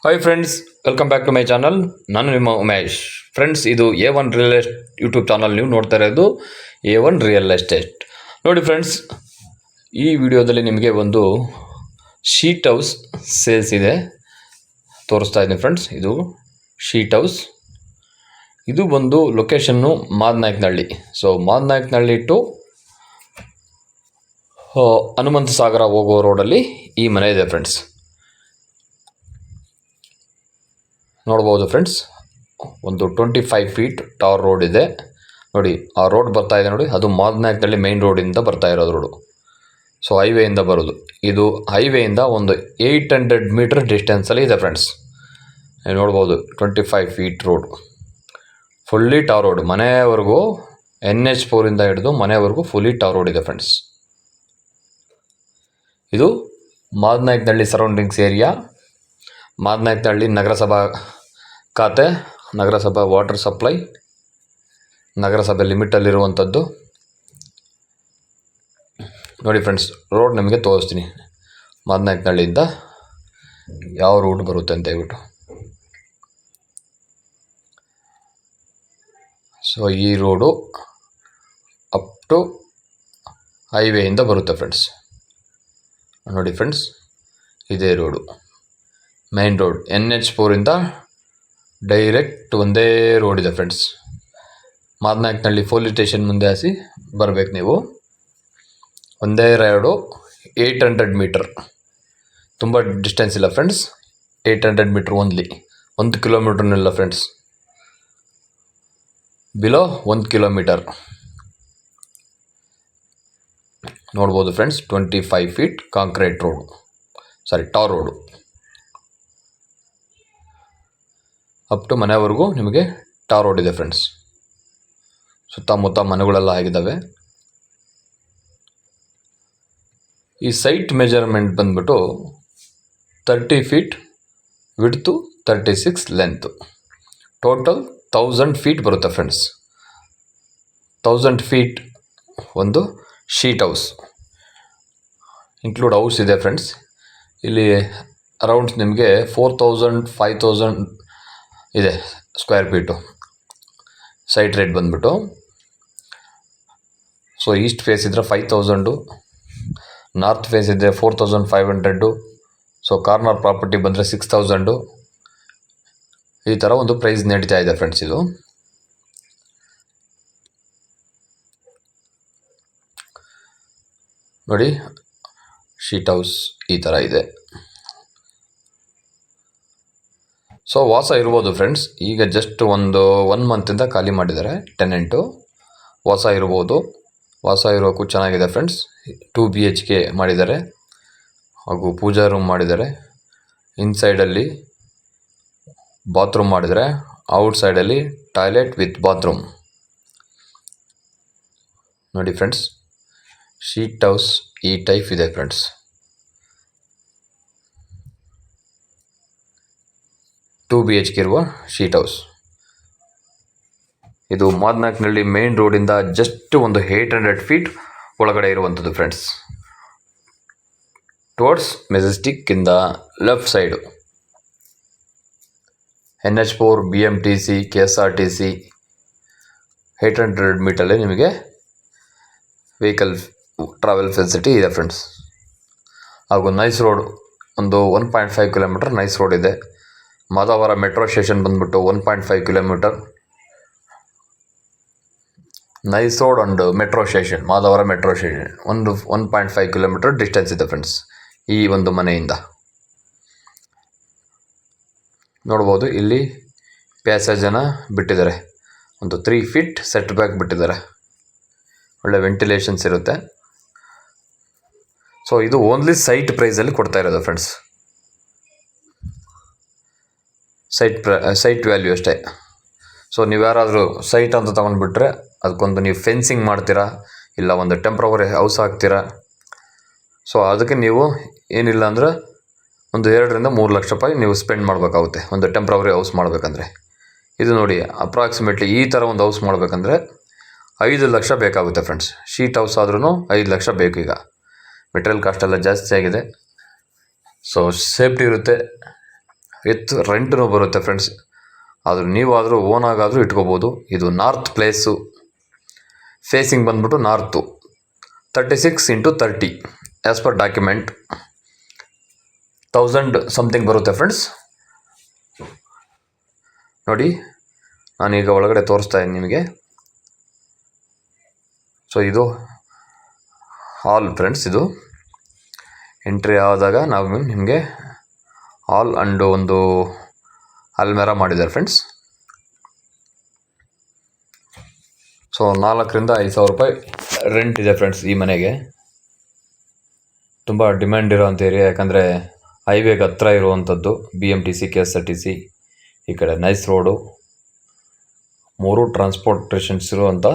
Hi friends, welcome back to my channel. ನಾನು ನಿಮ್ಮ Umesh. Friends, ಇದು A1 real estate YouTube channel. ನೀವು ನೋಡ್ತಾ ಇರೋದು A1 ರಿಯಲ್ ಎಸ್ಟೇಟ್. ನೋಡಿ ಫ್ರೆಂಡ್ಸ್, ಈ ವಿಡಿಯೋದಲ್ಲಿ ನಿಮಗೆ ಒಂದು ಶೀಟ್ ಹೌಸ್ ಸೇಲ್ಸ್ ಇದೆ ತೋರಿಸ್ತಾ ಇದ್ದೀನಿ ಫ್ರೆಂಡ್ಸ್. ಇದು ಶೀಟ್ ಹೌಸ್. ಇದು ಬಂದು location Madanayakanahalli. So Madanayakanahalli to Hanumantha Sagara ಹೋಗೋ ರೋಡಲ್ಲಿ ಈ ಮನೆ ಇದೆ ಫ್ರೆಂಡ್ಸ್. ನೋಡ್ಬೋದು ಫ್ರೆಂಡ್ಸ್, ಒಂದು 25 ಫೀಟ್ ಟಾರ್ ರೋಡ್ ಇದೆ ನೋಡಿ. ಆ ರೋಡ್ ಬರ್ತಾ ಇದೆ ನೋಡಿ, ಅದು ಮಾದನಾಯಕನಹಳ್ಳಿ ಮೇನ್ ರೋಡಿಂದ ಬರ್ತಾ ಇರೋದು ರೋಡು. ಸೊ ಹೈವೇಯಿಂದ ಬರೋದು. ಇದು ಹೈವೇಯಿಂದ ಒಂದು 800 ಮೀಟರ್ ಡಿಸ್ಟೆನ್ಸಲ್ಲಿ ಇದೆ ಫ್ರೆಂಡ್ಸ್. ನೀವು ನೋಡ್ಬೋದು 25 feet road, fully tar road. ಮನೆಯವರೆಗೂ NH4 ಹಿಡಿದು ಮನೆಯವರೆಗೂ ಫುಲ್ಲಿ ಟಾರ್ ರೋಡ್ ಇದೆ ಫ್ರೆಂಡ್ಸ್. ಇದು ಮಾದನಾಯಕನಹಳ್ಳಿ ಸರೌಂಡಿಂಗ್ಸ್ ಏರಿಯಾ. ಮಾದನಾಯಕನಹಳ್ಳಿ ನಗರಸಭಾ ಖಾತೆ, ನಗರಸಭಾ ವಾಟರ್ ಸಪ್ಲೈ, ನಗರಸಭೆ ಲಿಮಿಟಲ್ಲಿರುವಂಥದ್ದು. ನೋಡಿ ಫ್ರೆಂಡ್ಸ್, ರೋಡ್ ನಿಮಗೆ ತೋರಿಸ್ತೀನಿ. ಮಾದನಾಯಕನಹಳ್ಳಿಯಿಂದ ಯಾವ ರೂಟ್ ಬರುತ್ತೆ ಅಂತ ಹೇಳ್ಬಿಟ್ಟು. ಸೊ ಈ ರೋಡು ಅಪ್ ಟು ಹೈವೇಯಿಂದ ಬರುತ್ತೆ ಫ್ರೆಂಡ್ಸ್. ನೋಡಿ ಫ್ರೆಂಡ್ಸ್, ಇದೇ road, main road. NH4 direct ಒಂದೇ ರೋಡ್ ಇದೆ ಫ್ರೆಂಡ್ಸ್. ಮಾದನಾಯಕನಹಳ್ಳಿ ಪೊಲೀಸ್ ಸ್ಟೇಷನ್ ಮುಂದೆ ಹಾಸಿ ಬರಬೇಕು ನೀವು. ಒಂದೇ ರೋಡು, 800 ಮೀಟರ್, ತುಂಬ ಡಿಸ್ಟೆನ್ಸ್ ಇಲ್ಲ ಫ್ರೆಂಡ್ಸ್. 800 ಮೀಟರ್ ಓನ್ಲಿ, 1 ಕಿಲೋಮೀಟರ್ನಿಲ್ಲ ಫ್ರೆಂಡ್ಸ್. Below 1 kilometre. ನೋಡ್ಬೋದು friends, 25 feet concrete road, tar road. Up to ಮನೆವರೆಗೂ ನಿಮಗೆ ಟಾರ್ ರೋಡ್ ಇದೆ ಫ್ರೆಂಡ್ಸ್. ಸುತ್ತಮುತ್ತ ಮನೆಗಳೆಲ್ಲ ಆಗಿದ್ದಾವೆ. ಈ ಸೈಟ್ ಮೆಜರ್ಮೆಂಟ್ ಬಂದ್ಬಿಟ್ಟು 30 feet width, 36 length. Total 1000 feet ಬರುತ್ತೆ ಫ್ರೆಂಡ್ಸ್. 1000 ಫೀಟ್ ಒಂದು ಶೀಟ್ ಹೌಸ್ ಇನ್ಕ್ಲೂಡ್ ಹೌಸ್ ಇದೆ ಫ್ರೆಂಡ್ಸ್. ಇಲ್ಲಿ ಅರೌಂಡ್ಸ್ ನಿಮಗೆ 4000 5000 ಇದೆ ಸ್ಕ್ವೇರ್ ಫೀಟು ಸೈಟ್ ರೇಟ್ ಬಂದ್ಬಿಟ್ಟು. ಸೊ ಈಸ್ಟ್ ಫೇಸ್ ಇದ್ದರೆ 5000, ನಾರ್ತ್ ಫೇಸ್ ಇದ್ದರೆ 4500. ಸೊ ಕಾರ್ನರ್ ಪ್ರಾಪರ್ಟಿ ಬಂದರೆ 6000. ಈ ಥರ ಒಂದು ಪ್ರೈಸ್ ನಡೀತಾ ಇದೆ ಫ್ರೆಂಡ್ಸ್. ಇದು ನೋಡಿ, ಶೀಟ್ ಹೌಸ್ ಈ ಥರ ಇದೆ. ಸೊ ವಾಸ ಇರ್ಬೋದು ಫ್ರೆಂಡ್ಸ್. ಈಗ ಜಸ್ಟ್ ಒಂದು 1 ಮಂತಿಂದ ಖಾಲಿ ಮಾಡಿದ್ದಾರೆ ಟೆನೆಂಟು. ವಾಸ ಇರ್ಬೋದು, ವಾಸ ಇರೋಕ್ಕೂ ಚೆನ್ನಾಗಿದೆ ಫ್ರೆಂಡ್ಸ್. 2 BHK ಮಾಡಿದ್ದಾರೆ, ಹಾಗೂ ಪೂಜಾ ರೂಮ್ ಮಾಡಿದ್ದಾರೆ. ಇನ್ಸೈಡಲ್ಲಿ ಬಾತ್ರೂಮ್ ಮಾಡಿದ್ದಾರೆ, ಔಟ್ಸೈಡಲ್ಲಿ ಟಾಯ್ಲೆಟ್ ವಿತ್ ಬಾತ್ರೂಮ್. ನೋಡಿ ಫ್ರೆಂಡ್ಸ್, ಶೀಟ್ ಹೌಸ್ ಈ ಟೈಪ್ ಇದೆ ಫ್ರೆಂಡ್ಸ್. ಟೂ BHK ಇರುವ ಶೀಟ್ ಹೌಸ್. ಇದು ಮಾದನಾಯಕನಹಳ್ಳಿ ಮೇನ್ ರೋಡಿಂದ ಜಸ್ಟ್ ಒಂದು 800 ಫೀಟ್ ಒಳಗಡೆ ಇರುವಂಥದ್ದು ಫ್ರೆಂಡ್ಸ್. ಟುವರ್ಡ್ಸ್ ಮೆಜೆಸ್ಟಿಕ್ಕಿಂದ left side NH4, BMTC, KSRTC 800 ಮೀಟರಲ್ಲಿ ನಿಮಗೆ ವೆಹಿಕಲ್ ಟ್ರಾವೆಲ್ ಫೆಸಿಲಿಟಿ ಇದೆ ಫ್ರೆಂಡ್ಸ್. ಹಾಗೂ ನೈಸ್ ರೋಡ್, ಒಂದು 1.5 ಕಿಲೋಮೀಟರ್ ನೈಸ್ ರೋಡ್ ಇದೆ. ಮಾದಾವರ ಮೆಟ್ರೋ ಸ್ಟೇಷನ್ ಬಂದ್ಬಿಟ್ಟು 1.5 kilometre. Nice road and metro station, Madavara metro station ಒಂದು 1.5 ಕಿಲೋಮೀಟರ್ ಡಿಸ್ಟೆನ್ಸ್ ಇದೆ ಫ್ರೆಂಡ್ಸ್ ಈ ಒಂದು ಮನೆಯಿಂದ. ನೋಡ್ಬೋದು, ಇಲ್ಲಿ ಪ್ಯಾಸೇಜನ್ನು ಬಿಟ್ಟಿದ್ದಾರೆ. ಒಂದು 3 ಫೀಟ್ ಸೆಟ್ ಬ್ಯಾಕ್ ಬಿಟ್ಟಿದ್ದಾರೆ. ಒಳ್ಳೆ ವೆಂಟಿಲೇಷನ್ಸ್ ಇರುತ್ತೆ. ಸೊ ಇದು ಓನ್ಲಿ ಸೈಟ್ ಪ್ರೈಸಲ್ಲಿ ಕೊಡ್ತಾ ಇರೋದು ಫ್ರೆಂಡ್ಸ್. ಸೈಟ್ ವ್ಯಾಲ್ಯೂ ಅಷ್ಟೇ. ಸೊ ನೀವು ಯಾರಾದರೂ ಸೈಟ್ ಅಂತ ತೊಗೊಂಡ್ಬಿಟ್ರೆ ಅದಕ್ಕೊಂದು ನೀವು ಫೆನ್ಸಿಂಗ್ ಮಾಡ್ತೀರಾ, ಇಲ್ಲ ಒಂದು ಟೆಂಪ್ರವರಿ ಹೌಸ್ ಹಾಕ್ತೀರಾ. ಸೊ ಅದಕ್ಕೆ ನೀವು ಏನಿಲ್ಲ ಅಂದರೆ ಒಂದು 2 ರಿಂದ 3 ಲಕ್ಷ ರೂಪಾಯಿ ನೀವು ಸ್ಪೆಂಡ್ ಮಾಡಬೇಕಾಗುತ್ತೆ ಒಂದು ಟೆಂಪ್ರವರಿ ಹೌಸ್ ಮಾಡಬೇಕಂದ್ರೆ. ಇದು ನೋಡಿ, ಅಪ್ರಾಕ್ಸಿಮೇಟ್ಲಿ ಈ ಥರ ಒಂದು ಹೌಸ್ ಮಾಡಬೇಕಂದ್ರೆ 5 ಲಕ್ಷ ಬೇಕಾಗುತ್ತೆ ಫ್ರೆಂಡ್ಸ್. ಶೀಟ್ ಹೌಸ್ ಆದ್ರೂ 5 ಲಕ್ಷ ಬೇಕು. ಈಗ ಮೆಟೀರಿಯಲ್ ಕಾಸ್ಟ್ ಎಲ್ಲ ಜಾಸ್ತಿ ಆಗಿದೆ. ಸೊ ಸೇಫ್ಟಿ ಇರುತ್ತೆ, ವಿತ್ ರೆಂಟ್ನೂ ಬರುತ್ತೆ ಫ್ರೆಂಡ್ಸ್. ಅದು ನೀವಾದರೂ ಓನಾಗಾದರೂ ಇಟ್ಕೋಬೋದು. ಇದು ನಾರ್ತ್ ಪ್ಲೇಸು, ಫೇಸಿಂಗ್ ಬಂದ್ಬಿಟ್ಟು north, 36x30 as per document 1000 something ಬರುತ್ತೆ ಫ್ರೆಂಡ್ಸ್. ನೋಡಿ, ನಾನೀಗ ಒಳಗಡೆ ತೋರಿಸ್ತಾ ಇದ್ದೀನಿ ನಿಮಗೆ. ಸೊ ಇದು ಹಾಲ್ ಫ್ರೆಂಡ್ಸ್. ಇದು ಎಂಟ್ರಿ ಆದಾಗ ನಾವು ನಿಮಗೆ ಹಾಲ್ ಅಂಡು ಒಂದು ಅಲ್ಮೇರಾ ಮಾಡಿದ್ದಾರೆ ಫ್ರೆಂಡ್ಸ್. ಸೊ 4,000-5,000 ರೂಪಾಯಿ ರೆಂಟ್ ಇದೆ ಫ್ರೆಂಡ್ಸ್ ಈ ಮನೆಗೆ. ತುಂಬ ಡಿಮ್ಯಾಂಡ್ ಇರೋವಂಥ ಏರಿಯಾ, ಯಾಕಂದರೆ ಹೈವೇಗೆ ಹತ್ರ ಇರುವಂಥದ್ದು. BMTC, KSRTC, ಈ ಕಡೆ ನೈಸ್ ರೋಡು, 3 ಟ್ರಾನ್ಸ್ಪೋರ್ಟೇಷನ್ಸ್ ಇರುವಂಥ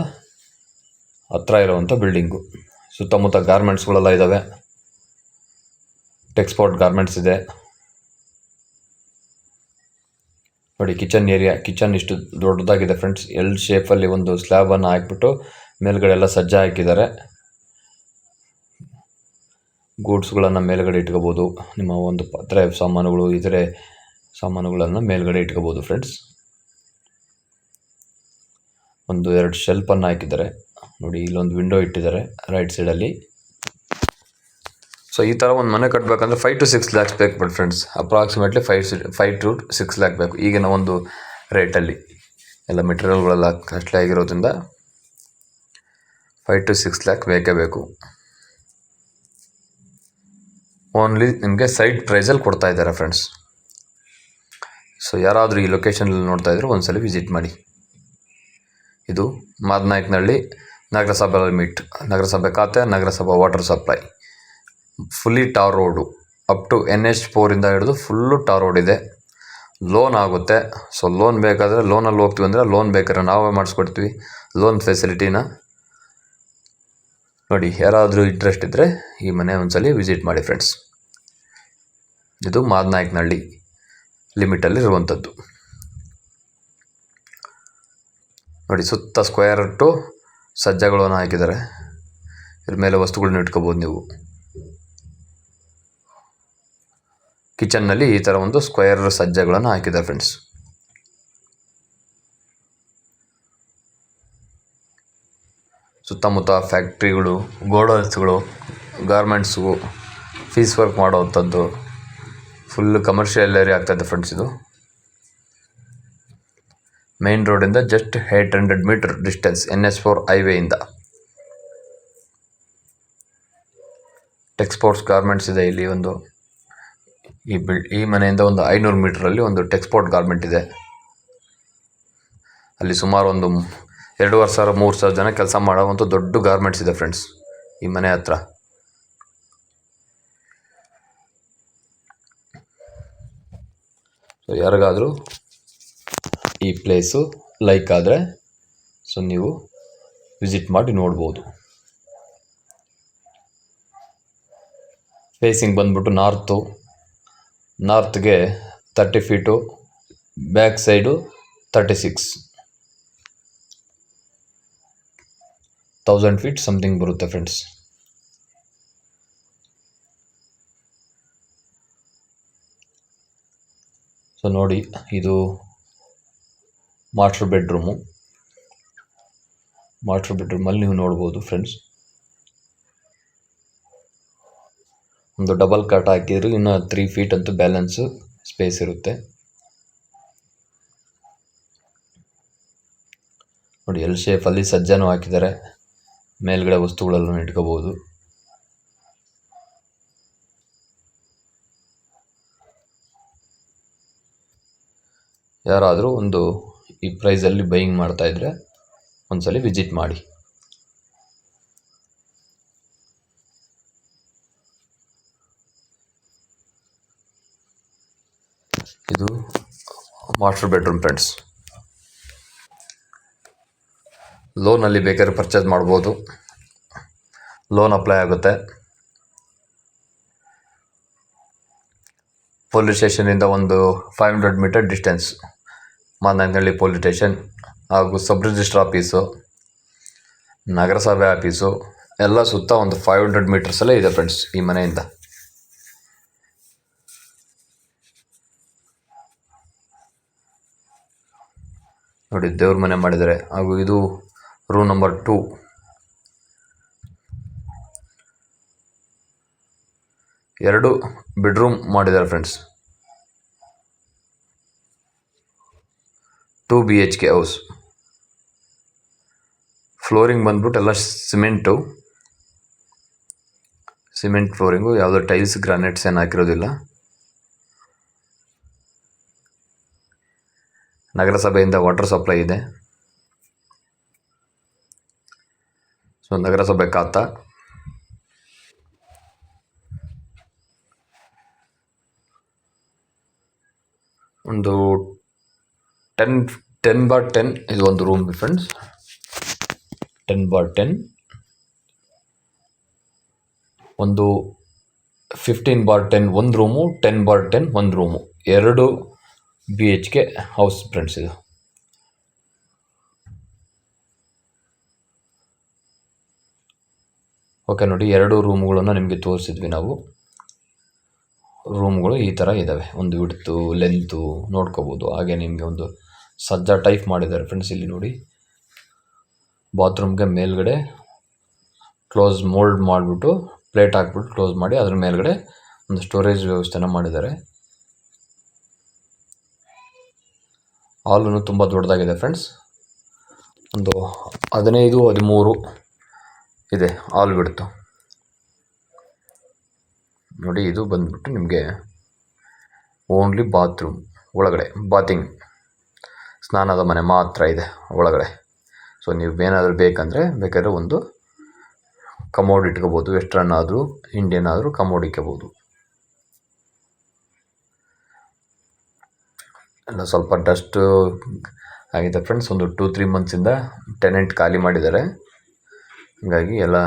ಹತ್ರ ಇರುವಂಥ ಬಿಲ್ಡಿಂಗು. ಸುತ್ತಮುತ್ತ ಗಾರ್ಮೆಂಟ್ಸ್ಗಳೆಲ್ಲ ಇದ್ದಾವೆ. ಟೆಕ್ಸ್ಪೋರ್ಟ್ ಗಾರ್ಮೆಂಟ್ಸ್ ಇದೆ. ನೋಡಿ, ಕಿಚನ್ ಏರಿಯಾ. ಕಿಚನ್ ಇಷ್ಟು ದೊಡ್ಡದಾಗಿದೆ ಫ್ರೆಂಡ್ಸ್. ಎಲ್ ಶೇಪಲ್ಲಿ ಒಂದು ಸ್ಲ್ಯಾಬನ್ನು ಹಾಕಿಬಿಟ್ಟು ಮೇಲ್ಗಡೆ ಎಲ್ಲ ಸಜ್ಜ ಹಾಕಿದ್ದಾರೆ. ಗೂಡ್ಸ್ಗಳನ್ನು ಮೇಲ್ಗಡೆ ಇಟ್ಕೋಬೋದು. ನಿಮ್ಮ ಒಂದು ಪಾತ್ರೆ ಸಾಮಾನುಗಳು, ಇತರೆ ಸಾಮಾನುಗಳನ್ನು ಮೇಲ್ಗಡೆ ಇಟ್ಕೋಬೋದು ಫ್ರೆಂಡ್ಸ್. 1-2 ಶೆಲ್ಫನ್ನು ಹಾಕಿದ್ದಾರೆ. ನೋಡಿ, ಇಲ್ಲೊಂದು ವಿಂಡೋ ಇಟ್ಟಿದ್ದಾರೆ ರೈಟ್ ಸೈಡಲ್ಲಿ. ಸೊ ಈ ಥರ ಒಂದು ಮನೆ ಕಟ್ಟಬೇಕಂದ್ರೆ 5 to 6 lakhs ಬೇಕು but friends. Approximately 5 to 6 lakh ಬೇಕು ಈಗಿನ ಒಂದು ರೇಟಲ್ಲಿ. ಎಲ್ಲ ಮೆಟೀರಿಯಲ್ಗಳೆಲ್ಲ ಕಾಸ್ಟ್ಲಿ ಆಗಿರೋದ್ರಿಂದ 5 to 6 lakh ಬೇಕೇ ಬೇಕು. ಓನ್ಲಿ ನಿಮಗೆ ಸೈಡ್ ಪ್ರೈಸಲ್ಲಿ ಕೊಡ್ತಾ ಇದ್ದಾರೆ ಫ್ರೆಂಡ್ಸ್. ಸೊ ಯಾರಾದರೂ ಈ ಲೊಕೇಶನಲ್ಲಿ ನೋಡ್ತಾ ಇದ್ದರೆ ಒಂದ್ಸಲ ವಿಸಿಟ್ ಮಾಡಿ. ಇದು ಮಾದನಾಯಕನಹಳ್ಳಿ ನಗರಸಭೆ ಲಿಮಿಟ್, ನಗರಸಭೆ ಖಾತೆ, ನಗರಸಭಾ water supply. Fully tar road, up to NH4 ಹಿಡಿದು ಫುಲ್ಲು ಟಾರ್ ರೋಡ್ ಇದೆ. ಲೋನ್ ಆಗುತ್ತೆ. ಸೊ ಲೋನ್ ಬೇಕಾದರೆ ಲೋನಲ್ಲಿ ಹೋಗ್ತೀವಿ ಅಂದರೆ ಲೋನ್ ಬೇಕಾದ್ರೆ ನಾವೇ ಮಾಡಿಸ್ಕೊಡ್ತೀವಿ ಲೋನ್ ಫೆಸಿಲಿಟಿನ. ನೋಡಿ, ಯಾರಾದರೂ ಇಂಟ್ರೆಸ್ಟ್ ಇದ್ದರೆ ಈ ಮನೆ ಒಂದ್ಸಲಿ ವಿಸಿಟ್ ಮಾಡಿ ಫ್ರೆಂಡ್ಸ್. ಇದು ಮಾದನಾಯಕನಹಳ್ಳಿ ಲಿಮಿಟಲ್ಲಿ ಇರುವಂಥದ್ದು. ನೋಡಿ, ಸುತ್ತ ಸ್ಕ್ವೇರ್ ಟು ಸಜ್ಜಗಳನ್ನು ಹಾಕಿದ್ದಾರೆ. ಇದ್ರ ಮೇಲೆ ವಸ್ತುಗಳನ್ನ ಇಟ್ಕೋಬೋದು ನೀವು. ಕಿಚನ್ನಲ್ಲಿ ಈ ಥರ ಒಂದು ಸ್ಕ್ವೇರ್ ಸಜ್ಜಗಳನ್ನು ಹಾಕಿದ್ದಾರೆ ಫ್ರೆಂಡ್ಸ್. ಸುತ್ತಮುತ್ತ ಫ್ಯಾಕ್ಟ್ರಿಗಳು, ಗೋಡೌನ್ಸ್ಗಳು, ಗಾರ್ಮೆಂಟ್ಸ್ಗೂ, ಫೀಸ್ ವರ್ಕ್ ಮಾಡೋವಂಥದ್ದು, ಫುಲ್ ಕಮರ್ಷಿಯಲ್ ಏರಿಯಾ ಆಗ್ತಾಯಿದೆ ಫ್ರೆಂಡ್ಸ್. ಇದು ಮೇನ್ ರೋಡಿಂದ ಜಸ್ಟ್ 800 ಮೀಟರ್ ಡಿಸ್ಟೆನ್ಸ್, NH4 ಹೈವೇಯಿಂದ. ಟೆಕ್ಸ್ಪೋರ್ಟ್ಸ್ ಗಾರ್ಮೆಂಟ್ಸ್ ಇದೆ ಇಲ್ಲಿ ಒಂದು. ಈ ಮನೆಯಿಂದ ಒಂದು 500 ಮೀಟ್ರಲ್ಲಿ ಒಂದು ಟೆಕ್ಸ್ಪೋರ್ಟ್ ಗಾರ್ಮೆಂಟ್ ಇದೆ. ಅಲ್ಲಿ ಸುಮಾರು ಒಂದು 2,500-3,000 ಜನ ಕೆಲಸ ಮಾಡೋವಂಥ ದೊಡ್ಡ ಗಾರ್ಮೆಂಟ್ಸ್ ಇದೆ ಫ್ರೆಂಡ್ಸ್ ಈ ಮನೆ ಹತ್ರ. ಸೊ ಯಾರಿಗಾದರೂ ಈ ಪ್ಲೇಸು ಲೈಕ್ ಆದರೆ ಸೊ ನೀವು ವಿಸಿಟ್ ಮಾಡಿ ನೋಡ್ಬೋದು. ಫೇಸಿಂಗ್ ಬಂದ್ಬಿಟ್ಟು ನಾರ್ತ್ಗೆ 30 feet, back side 36,000 feet something ಬರುತ್ತೆ ಫ್ರೆಂಡ್ಸ್. ಸೊ ನೋಡಿ, ಇದು ಮಾಸ್ಟರ್ ಬೆಡ್ರೂಮಲ್ಲಿ ನೀವು ನೋಡ್ಬೋದು ಫ್ರೆಂಡ್ಸ್. ಒಂದು ಡಬಲ್ ಕಾಟ್ ಹಾಕಿದ್ರೆ ಇನ್ನು 3 ಫೀಟ್ ಅಂತೂ ಬ್ಯಾಲೆನ್ಸು ಸ್ಪೇಸ್ ಇರುತ್ತೆ. ನೋಡಿ, ಎಲ್ ಶೇಪಲ್ಲಿ ಸಜ್ಜನೂ ಹಾಕಿದ್ದಾರೆ. ಮೇಲ್ಗಡೆ ವಸ್ತುಗಳೆಲ್ಲ ಇಟ್ಕೋಬೋದು. ಯಾರಾದರೂ ಒಂದು ಈ ಪ್ರೈಸಲ್ಲಿ ಬೈಯಿಂಗ್ ಮಾಡ್ತಾಯಿದ್ರೆ ಒಂದ್ಸಲಿ ವಿಸಿಟ್ ಮಾಡಿ. ಇದು ಮಾಸ್ಟರ್ ಬೆಡ್ರೂಮ್ ಫ್ರೆಂಡ್ಸ್. ಲೋನಲ್ಲಿ ಬೇಕಾದ್ರೆ ಪರ್ಚೇಸ್ ಮಾಡ್ಬೋದು. ಲೋನ್ ಅಪ್ಲೈ ಆಗುತ್ತೆ. ಪೊಲೀಸ್ ಸ್ಟೇಷನಿಂದ ಒಂದು 500 metre distance Madanayakanahalli police station ಹಾಗೂ ಸಬ್ ರಿಜಿಸ್ಟ್ರ್ ಆಫೀಸು, ನಗರಸಭೆ ಆಫೀಸು ಎಲ್ಲ ಸುತ್ತ ಒಂದು 500 ಮೀಟರ್ಸಲ್ಲೇ ಇದೆ ಫ್ರೆಂಡ್ಸ್ ಈ ಮನೆಯಿಂದ. ನೋಡಿ ದೇವ್ರ ಮನೆ ಮಾಡಿದ್ದಾರೆ. ಹಾಗೂ ಇದು ರೂಮ್ ನಂಬರ್ 2. ಎರಡು ಬೆಡ್ರೂಮ್ ಮಾಡಿದ್ದಾರೆ ಫ್ರೆಂಡ್ಸ್. 2 BHK house. ಫ್ಲೋರಿಂಗ್ ಬಂದ್ಬಿಟ್ಟು ಎಲ್ಲ ಸಿಮೆಂಟ್ ಫ್ಲೋರಿಂಗು, ಯಾವುದೋ ಟೈಲ್ಸ್ ಗ್ರಾನೈಟ್ಸ್ ಏನು ಹಾಕಿರೋದಿಲ್ಲ. ನಗರಸಭೆಯಿಂದ ವಾಟರ್ ಸಪ್ಲೈ ಇದೆ. ಸೊ ನಗರಸಭೆ ಖಾತಾ. ಒಂದು 10x10 ಇದು ಒಂದು ರೂಮ್ ಫ್ರೆಂಡ್ಸ್. 10x10. ಒಂದು 15x10 ಒಂದು ರೂಮು, 10x10 ಒಂದು ರೂಮು, 2 BHK ಹೌಸ್ ಫ್ರೆಂಡ್ಸ್ ಇದು. ಓಕೆ ನೋಡಿ, 2 ರೂಮ್ಗಳನ್ನು ನಿಮಗೆ ತೋರಿಸಿದ್ವಿ ನಾವು. ರೂಮ್ಗಳು ಈ ಥರ ಇದ್ದಾವೆ. ಒಂದು ವಿಡ್ತು ಲೆಂತು ನೋಡ್ಕೋಬೋದು. ಹಾಗೆ ನಿಮಗೆ ಒಂದು ಸಜ್ಜಾ ಟೈಪ್ ಮಾಡಿದ್ದಾರೆ ಫ್ರೆಂಡ್ಸ್. ಇಲ್ಲಿ ನೋಡಿ, ಬಾತ್ರೂಮ್ಗೆ ಮೇಲ್ಗಡೆ ಮೋಲ್ಡ್ ಮಾಡಿಬಿಟ್ಟು ಪ್ಲೇಟ್ ಹಾಕ್ಬಿಟ್ಟು ಕ್ಲೋಸ್ ಮಾಡಿ ಅದ್ರ ಮೇಲ್ಗಡೆ ಒಂದು ಸ್ಟೋರೇಜ್ ವ್ಯವಸ್ಥೆನ ಮಾಡಿದ್ದಾರೆ. ಹಾಲೂ ತುಂಬ ದೊಡ್ಡದಾಗಿದೆ ಫ್ರೆಂಡ್ಸ್. ಒಂದು 15-13 ಇದೆ ಹಾಲ್ ಬಿಡ್ತು ನೋಡಿ. ಇದು ಬಂದ್ಬಿಟ್ಟು ನಿಮಗೆ ಓನ್ಲಿ ಬಾತ್ರೂಮ್ ಒಳಗಡೆ, ಸ್ನಾನದ ಮನೆ ಮಾತ್ರ ಇದೆ ಒಳಗಡೆ. ಸೊ ನೀವು ಏನಾದರೂ ಬೇಕಾದರೆ ಒಂದು ಕಮೋಡ್ ಇಟ್ಕೋಬೋದು. ವೆಸ್ಟರ್ನ್ ಆದರೂ ಇಂಡಿಯನ್ ಆದರೂ ಕಮೋಡ್ ಇಟ್ಕೋಬೋದು. ಎಲ್ಲ ಸ್ವಲ್ಪ ಡಸ್ಟ್ ಆಗಿದೆ ಫ್ರೆಂಡ್ಸ್. ಒಂದು 2-3 ಮಂತ್ಸಿಂದ ಟೆನೆಂಟ್ ಖಾಲಿ ಮಾಡಿದ್ದಾರೆ. ಹೀಗಾಗಿ ಎಲ್ಲ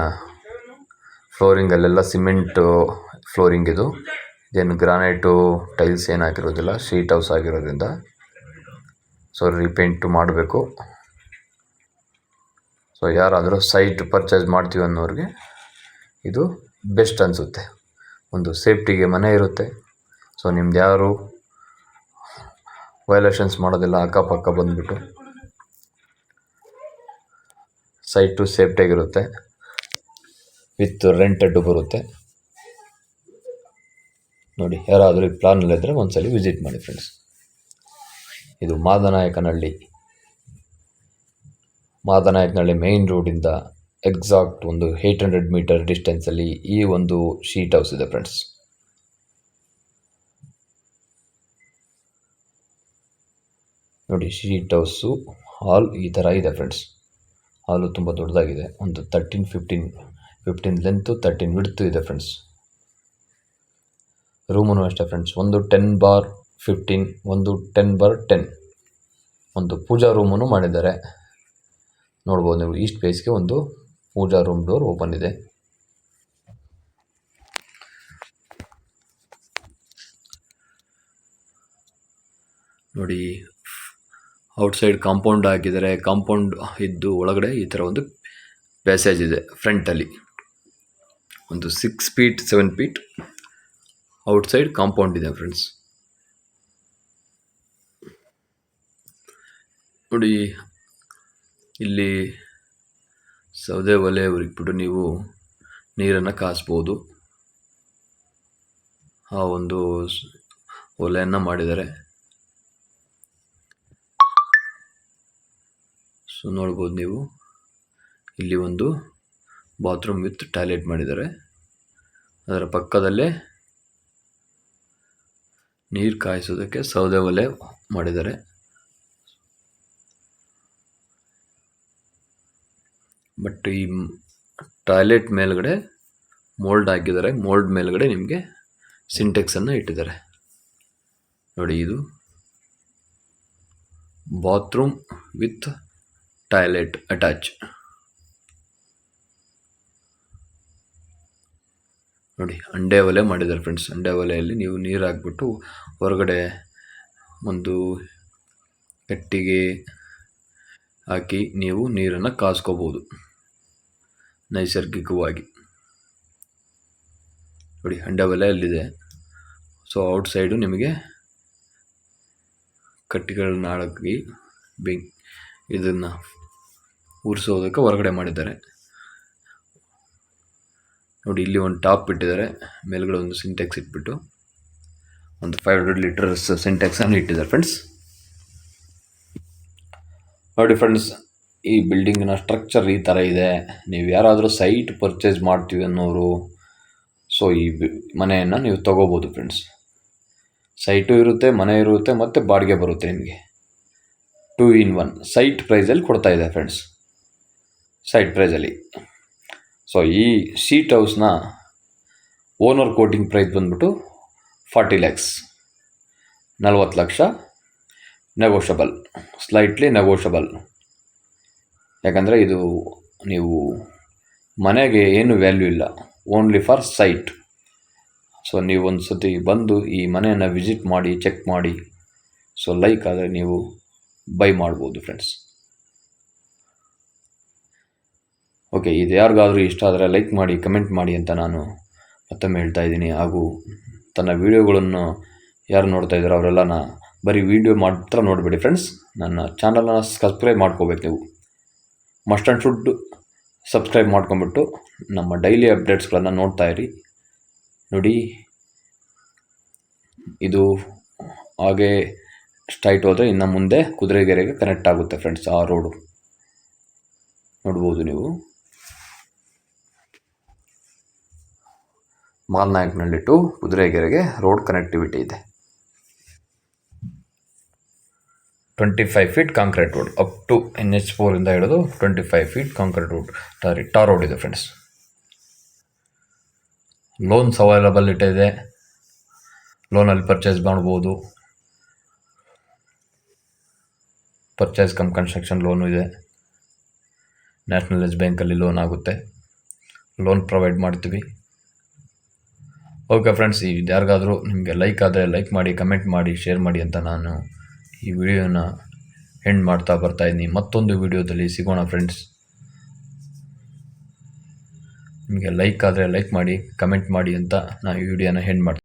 ಫ್ಲೋರಿಂಗಲ್ಲೆಲ್ಲ ಸಿಮೆಂಟು ಫ್ಲೋರಿಂಗ್ ಇದೇನು ಗ್ರಾನೈಟು ಟೈಲ್ಸ್ ಏನು ಹಾಕಿರೋದಿಲ್ಲ, ಶೀಟ್ ಹೌಸ್ ಆಗಿರೋದ್ರಿಂದ. ಸೊ ರೀಪೇಂಟು ಮಾಡಬೇಕು. ಸೊ ಯಾರಾದರೂ ಸೈಟ್ ಪರ್ಚೇಸ್ ಮಾಡ್ತೀವಿ ಅನ್ನೋರಿಗೆ ಇದು ಬೆಸ್ಟ್ ಅನಿಸುತ್ತೆ. ಒಂದು ಸೇಫ್ಟಿಗೆ ಮನೆ ಇರುತ್ತೆ. ಸೊ ನಿಮ್ದು ಯಾರು ವೈಲೇಷನ್ಸ್ ಮಾಡೋದಿಲ್ಲ. ಅಕ್ಕಪಕ್ಕ ಬಂದುಬಿಟ್ಟು ಸೈಟು ಸೇಫ್ಟಿಯಾಗಿರುತ್ತೆ. ವಿತ್ ರೆಂಟೆಡ್ ಬರುತ್ತೆ ನೋಡಿ. ಯಾರಾದರೂ ಈ ಪ್ಲಾನಲ್ಲಿದ್ದರೆ ಒಂದ್ಸಲಿ ವಿಸಿಟ್ ಮಾಡಿ ಫ್ರೆಂಡ್ಸ್. ಇದು ಮಾದನಾಯಕನಹಳ್ಳಿ ಮೇಯ್ನ್ ರೋಡಿಂದ ಎಕ್ಸಾಕ್ಟ್ ಒಂದು 800 ಮೀಟರ್ ಡಿಸ್ಟೆನ್ಸಲ್ಲಿ ಈ ಒಂದು ಶೀಟ್ ಹೌಸ್ ಇದೆ ಫ್ರೆಂಡ್ಸ್. ನೋಡಿ, ಶೀಟ್ ಹೌಸು ಹಾಲ್ ಈ ಥರ ಇದೆ ಫ್ರೆಂಡ್ಸ್. ಹಾಲು ತುಂಬ ದೊಡ್ಡದಾಗಿದೆ. ಒಂದು 15 ಲೆಂತು, 13 ವಿಡ್ತು ಇದೆ ಫ್ರೆಂಡ್ಸ್. ರೂಮೂ ಅಷ್ಟೇ ಫ್ರೆಂಡ್ಸ್. ಒಂದು 10x15, ಒಂದು 10x10. ಒಂದು ಪೂಜಾ ರೂಮನ್ನು ಮಾಡಿದ್ದಾರೆ. ನೋಡ್ಬೋದು ನೀವು, ಈಸ್ಟ್ ಫೇಸ್ಗೆ ಒಂದು ಪೂಜಾ ರೂಮ್ ಡೋರ್ ಓಪನ್ ಇದೆ. ನೋಡಿ, ಔಟ್ಸೈಡ್ ಕಾಂಪೌಂಡ್ ಹಾಕಿದ್ದಾರೆ. ಕಾಂಪೌಂಡ್ ಇದ್ದು ಒಳಗಡೆ ಈ ಥರ ಒಂದು ಪ್ಯಾಸೇಜ್ ಇದೆ ಫ್ರಂಟಲ್ಲಿ. ಒಂದು 6 ಫೀಟ್ 7 ಫೀಟ್ ಔಟ್ಸೈಡ್ ಕಾಂಪೌಂಡ್ ಇದೆ ಫ್ರೆಂಡ್ಸ್. ನೋಡಿ, ಇಲ್ಲಿ ಸೌದೆ ಒಲೆ ಉರಿಕ್ಬಿಟ್ಟು ನೀವು ನೀರನ್ನು ಕಾಯಿಸ್ಬೋದು. ಆ ಒಂದು ಒಲೆಯನ್ನು ಮಾಡಿದ್ದಾರೆ. ಸೊ ನೋಡ್ಬೋದು ನೀವು, ಇಲ್ಲಿ ಒಂದು ಬಾತ್ರೂಮ್ ವಿತ್ ಟಾಯ್ಲೆಟ್ ಮಾಡಿದ್ದಾರೆ. ಅದರ ಪಕ್ಕದಲ್ಲೇ ನೀರು ಕಾಯಿಸೋದಕ್ಕೆ ಸೌದೆ ಒಲೆ ಮಾಡಿದ್ದಾರೆ. ಬಟ್ ಈ ಟಾಯ್ಲೆಟ್ ಮೇಲ್ಗಡೆ ಮೋಲ್ಡ್ ಹಾಕಿದ್ದಾರೆ. ಮೋಲ್ಡ್ ಮೇಲ್ಗಡೆ ನಿಮಗೆ ಸಿಂಟೆಕ್ಸನ್ನು ಇಟ್ಟಿದ್ದಾರೆ ನೋಡಿ. ಇದು ಬಾತ್ರೂಮ್ ವಿತ್ ಟಾಯ್ಲೆಟ್ ಅಟ್ಯಾಚ್ ನೋಡಿ. ಅಂಡೆ ಒಲೆ ಮಾಡಿದ್ದಾರೆ ಫ್ರೆಂಡ್ಸ್. ಅಂಡೆ ಒಲೆಯಲ್ಲಿ ನೀವು ನೀರು ಹಾಕ್ಬಿಟ್ಟು ಹೊರಗಡೆ ಒಂದು ಕಟ್ಟಿಗೆ ಹಾಕಿ ನೀವು ನೀರನ್ನು ಕಾಸ್ಕೋಬೋದು ನೈಸರ್ಗಿಕವಾಗಿ ನೋಡಿ. ಅಂಡೆ ಒಲೆ ಅಲ್ಲಿದೆ. ಸೊ ಔಟ್ಸೈಡು ನಿಮಗೆ ಕಟ್ಟಿಗೆಗಳನ್ನ ಹಾಕಿ ಇದನ್ನು ಉರಿಸೋದಕ್ಕೆ ಹೊರಗಡೆ ಮಾಡಿದ್ದಾರೆ ನೋಡಿ. ಇಲ್ಲಿ ಒಂದು ಟಾಪ್ ಇಟ್ಟಿದ್ದಾರೆ, ಮೇಲ್ಗಡೆ ಒಂದು ಸಿಂಟೆಕ್ಸ್ ಇಟ್ಬಿಟ್ಟು ಒಂದು 500 ಲೀಟರ್ಸ್ ಸಿಂಟೆಕ್ಸನ್ನು ಇಟ್ಟಿದ್ದಾರೆ ಫ್ರೆಂಡ್ಸ್. ನೋಡಿ ಫ್ರೆಂಡ್ಸ್, ಈ ಬಿಲ್ಡಿಂಗಿನ ಸ್ಟ್ರಕ್ಚರ್ ಈ ಥರ ಇದೆ. ನೀವು ಯಾರಾದರೂ ಸೈಟ್ ಪರ್ಚೇಸ್ ಮಾಡ್ತೀವಿ ಅನ್ನೋರು ಸೊ ಈ ಮನೆಯನ್ನು ನೀವು ತೊಗೋಬೋದು ಫ್ರೆಂಡ್ಸ್. ಸೈಟು ಇರುತ್ತೆ, ಮನೆ ಇರುತ್ತೆ, ಮತ್ತು ಬಾಡಿಗೆ ಬರುತ್ತೆ ನಿಮಗೆ. 2 in 1 ಸೈಟ್ ಪ್ರೈಸಲ್ಲಿ ಕೊಡ್ತಾ ಇದೆ ಫ್ರೆಂಡ್ಸ್, ಸೈಟ್ ಪ್ರೈಸಲ್ಲಿ. ಸೊ ಈ ಶೀಟ್ ಹೌಸ್ನ ಓನರ್ ಕೋಟಿಂಗ್ ಪ್ರೈಸ್ ಬಂದ್ಬಿಟ್ಟು 40 lakhs, 40 ಲಕ್ಷ. ನೆಗೋಷಬಲ್, ಸ್ಲೈಟ್ಲಿ ನೆಗೋಷಬಲ್. ಯಾಕಂದರೆ ಇದು ನೀವು ಮನೆಗೆ ಏನು ವ್ಯಾಲ್ಯೂ ಇಲ್ಲ, ಓನ್ಲಿ ಫಾರ್ ಸೈಟ್. ಸೊ ನೀವು ಒಂದು ಸತಿ ಬಂದು ಈ ಮನೆಯನ್ನು ವಿಸಿಟ್ ಮಾಡಿ, ಚೆಕ್ ಮಾಡಿ, ಸೊ ಲೈಕ್ ಆದರೆ ನೀವು ಬೈ ಮಾಡ್ಬೋದು ಫ್ರೆಂಡ್ಸ್. ಓಕೆ, ಇದು ಯಾರಿಗಾದರೂ ಇಷ್ಟ ಆದರೆ ಲೈಕ್ ಮಾಡಿ, ಕಮೆಂಟ್ ಮಾಡಿ ಅಂತ ನಾನು ಮತ್ತೊಮ್ಮೆ ಹೇಳ್ತಾ ಇದ್ದೀನಿ. ಹಾಗೂ ತನ್ನ ವೀಡಿಯೋಗಳನ್ನು ಯಾರು ನೋಡ್ತಾ ಇದ್ದಾರೋ ಅವರೆಲ್ಲ ಬರೀ ವೀಡಿಯೋ ಮಾತ್ರ ನೋಡಬೇಡಿ ಫ್ರೆಂಡ್ಸ್. ನನ್ನ ಚಾನಲನ್ನು ಸಬ್ಸ್ಕ್ರೈಬ್ ಮಾಡ್ಕೋಬೇಕು ನೀವು. ಮಸ್ಟ್ ಆ್ಯಂಡ್ ಶುಡ್ ಸಬ್ಸ್ಕ್ರೈಬ್ ಮಾಡ್ಕೊಂಬಿಟ್ಟು ನಮ್ಮ ಡೈಲಿ ಅಪ್ಡೇಟ್ಸ್ಗಳನ್ನು ನೋಡ್ತಾ ಇರಿ. ನೋಡಿ, ಇದು ಹಾಗೆ ಸ್ಟ್ರೈಟ್ ಹೋದರೆ ಇನ್ನು ಮುಂದೆ ಕುದುರೆಗೆರೆಗೆ ಕನೆಕ್ಟ್ ಆಗುತ್ತೆ ಫ್ರೆಂಡ್ಸ್. ಆ ರೋಡು ನೋಡ್ಬೋದು ನೀವು. ಮಾಲ್ನಾಯಕನಹಳ್ಳಿ ಟು ಕುದುರೆಗೆರೆಗೆ ರೋಡ್ ಕನೆಕ್ಟಿವಿಟಿ ಇದೆ. 25 feet concrete road up to NH4 ಇಂದ ಹಿಡಿದು 25 feet concrete road, tar road ಇದೆ ಫ್ರೆಂಡ್ಸ್. ಲೋನ್ಸ್ ಅವೈಲಬಲ್ ಇದೆ, ಲೋನಲ್ಲಿ ಪರ್ಚೇಸ್ ಮಾಡ್ಬೋದು. ಪರ್ಚೇಸ್ ಕಮ್ ಕನ್ಸ್ಟ್ರಕ್ಷನ್ ಲೋನು ಇದೆ. ನ್ಯಾಷನಲೈಸ್ ಬ್ಯಾಂಕಲ್ಲಿ ಲೋನ್ ಆಗುತ್ತೆ, ಲೋನ್ ಪ್ರೊವೈಡ್ ಮಾಡ್ತೀವಿ. ಓಕೆ ಫ್ರೆಂಡ್ಸ್, ಇದು ಯಾರಿಗಾದರೂ ನಿಮಗೆ ಲೈಕ್ ಆದರೆ ಲೈಕ್ ಮಾಡಿ, ಕಮೆಂಟ್ ಮಾಡಿ, ಶೇರ್ ಮಾಡಿ ಅಂತ ನಾನು ಈ ವಿಡಿಯೋನ ಎಂಡ್ ಮಾಡ್ತಾ ಬರ್ತಾಯಿದ್ದೀನಿ. ಮತ್ತೊಂದು ವಿಡಿಯೋದಲ್ಲಿ ಸಿಗೋಣ ಫ್ರೆಂಡ್ಸ್. ನಿಮಗೆ ಲೈಕ್ ಆದರೆ ಲೈಕ್ ಮಾಡಿ, ಕಮೆಂಟ್ ಮಾಡಿ ಅಂತ ನಾನು ಈ ವಿಡಿಯೋನ ಎಂಡ್ ಮಾಡ್ತೀನಿ.